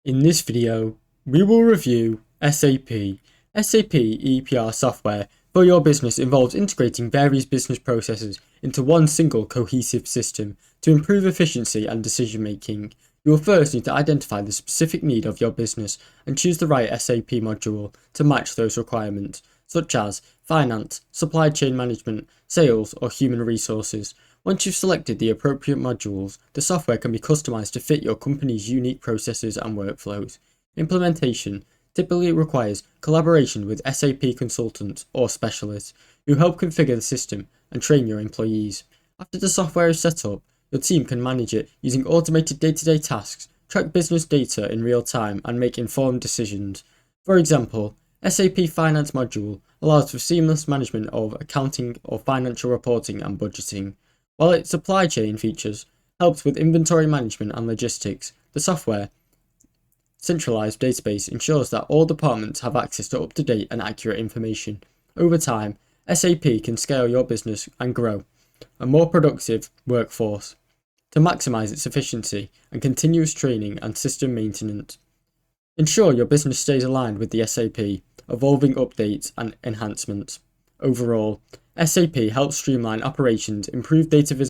In this video, we will review SAP. SAP EPR software for your business involves integrating various business processes into one single cohesive system to improve efficiency and decision making. You will first need to identify the specific need of your business and choose the right SAP module to match those requirements, such as finance, supply chain management, sales, or human resources. Once you've selected the appropriate modules, the software can be customized to fit your company's unique processes and workflows. Implementation typically requires collaboration with SAP consultants or specialists who help configure the system and train your employees. After the software is set up, your team can manage it using automated day-to-day tasks, track business data in real time, and make informed decisions. For example, SAP Finance module allows for seamless management of accounting or financial reporting and budgeting. While its supply chain features helps with inventory management and logistics, the software centralized database ensures that all departments have access to up-to-date and accurate information. Over time, SAP can scale your business and grow a more productive workforce to maximize its efficiency and continuous training and system maintenance. Ensure your business stays aligned with the SAP, evolving updates and enhancements. Overall, SAP helps streamline operations, improve data visibility,